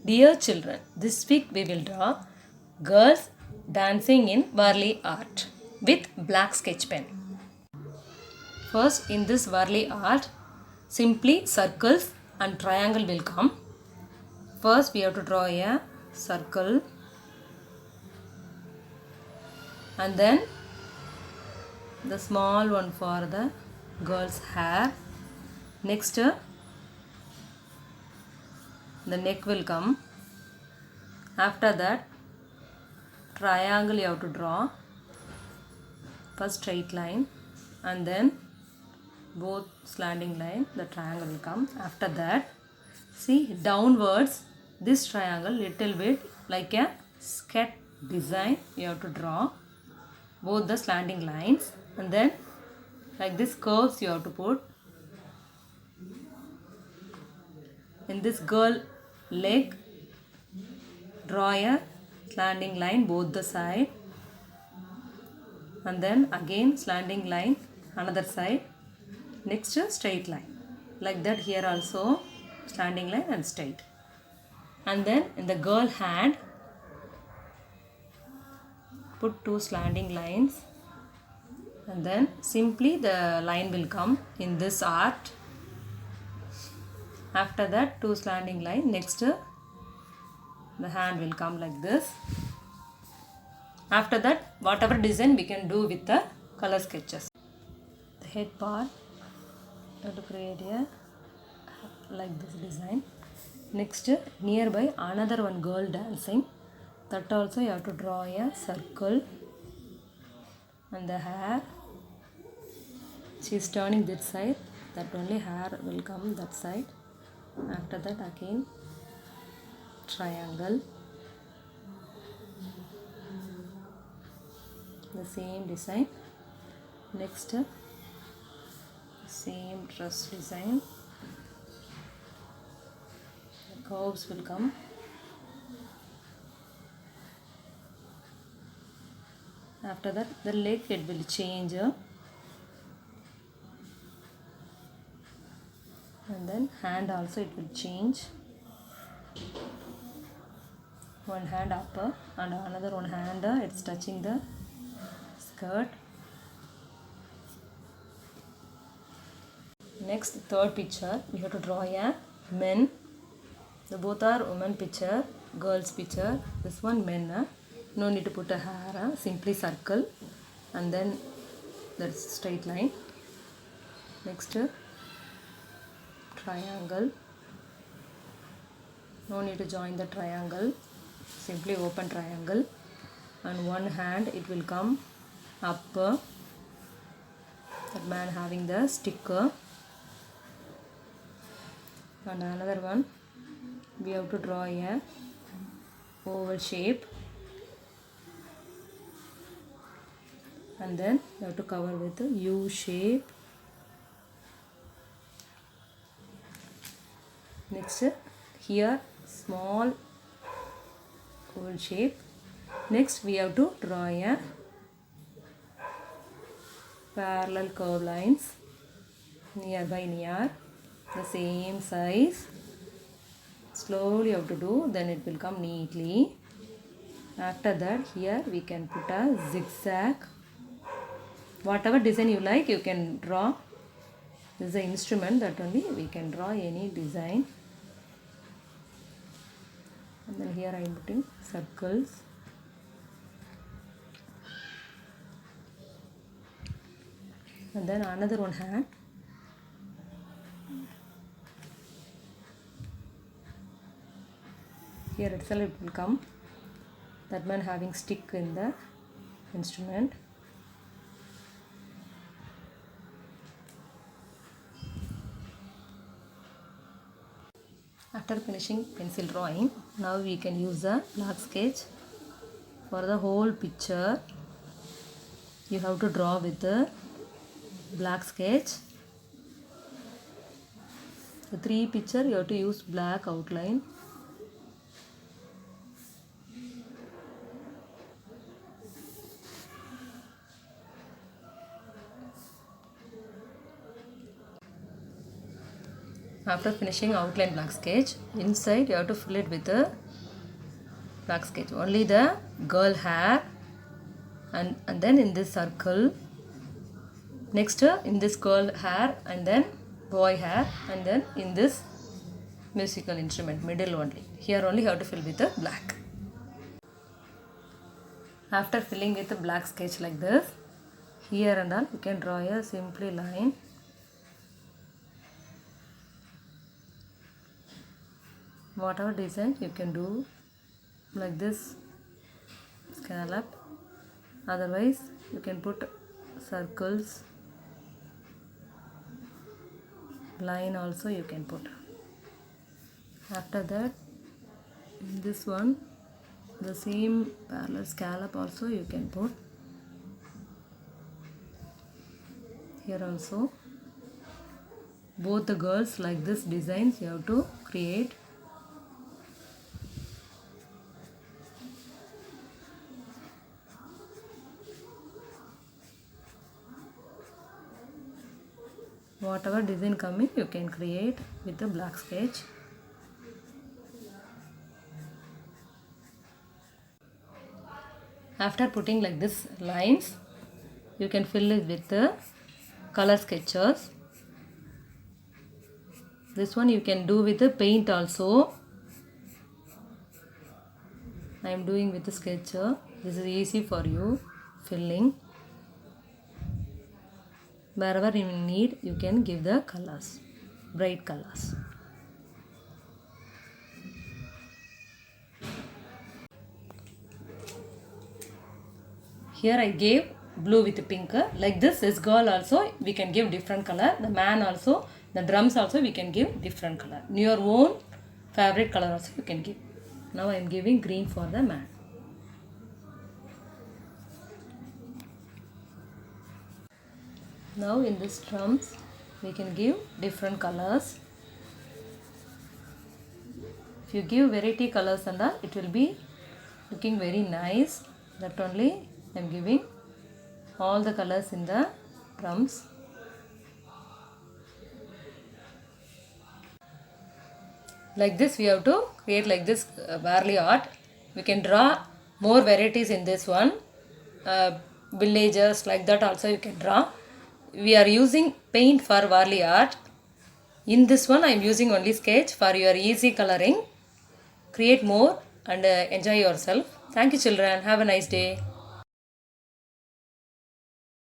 Dear children, this week we will draw girls dancing in Varli art with black sketch pen. First, in this Varli art, simply circles and triangle will come. First, we have to draw a circle and then the small one for the girl's hair. Next, the neck will come. After that, triangle you have to draw. First straight line and then both slanting line, the triangle will come. After that, see downwards this triangle little bit like a sketch design you have to draw both the slanting lines, and then like this curves you have to put. In this girl leg, draw a slanting line both the side, and then again slanting line another side. Next straight line, like that here also slanting line and straight. And then in the girl hand, put two slanting lines, and then simply the line will come in this art. After that, two slanting line. Next the hand will come like this. After that, whatever design we can do with the color sketches. The head part, you have to create a like this design. Next, nearby another one girl dancing, that also you have to draw a circle and the hair. She is turning this side, that only hair will come that side. After that, again triangle, the same design. Next, same dress design, the curves will come. After that, the leg it will change, and then hand also it will change. One hand up and another one hand it's touching the skirt. Next, third picture, we have to draw a men. The both are woman picture, girls picture. This one men. No need to put a hair. Simply circle and then that's straight line. Next, triangle. No need to join the triangle. Simply open triangle. And one hand it will come up. That man having the sticker. And another one, we have to draw a oval shape, and then you have to cover with a U shape. Next, here small oval shape. Next, we have to draw a parallel curve lines nearby near the same size. Slowly you have to do, then it will come neatly. After that, here we can put a zigzag. Whatever design you like, you can draw. This is the instrument that only we can draw any design. And then here I am putting circles. And then another one hand. Here itself it will come. That man having stick in the instrument. After finishing pencil drawing, now we can use a black sketch. For the whole picture, you have to draw with the black sketch. The three picture you have to use black outline. After finishing outline black sketch, inside you have to fill it with a black sketch. Only the girl hair and then in this circle. Next in this girl hair and then boy hair and then in this musical instrument middle only. Here only you have to fill with the black. After filling with the black sketch like this, here and all you can draw a simply line. Whatever design you can do like this scallop, otherwise you can put circles, line also you can put. After that in this one the same parallel scallop also you can put. Here also both the girls like this designs you have to create. Whatever design coming you can create with the black sketch. After putting like this lines, you can fill it with the color sketches. This one you can do with the paint also. I am doing with the sketcher. This is easy for you filling. Wherever you need you can give the colors, bright colors. Here I gave blue with pink. Like this girl also we can give different color. The man also, the drums also we can give different color. Your own favorite color also you can give. Now I am giving green for the man. Now in this drums we can give different colors. If you give variety colors and all, it will be looking very nice. That only I am giving all the colors in the drums. Like this we have to create like this Varley art. We can draw more varieties in this one. Villages like that also you can draw. We are using paint for Varley art. In this one I am using only sketch for your easy coloring. Create more and enjoy yourself. Thank you children. Have a nice day.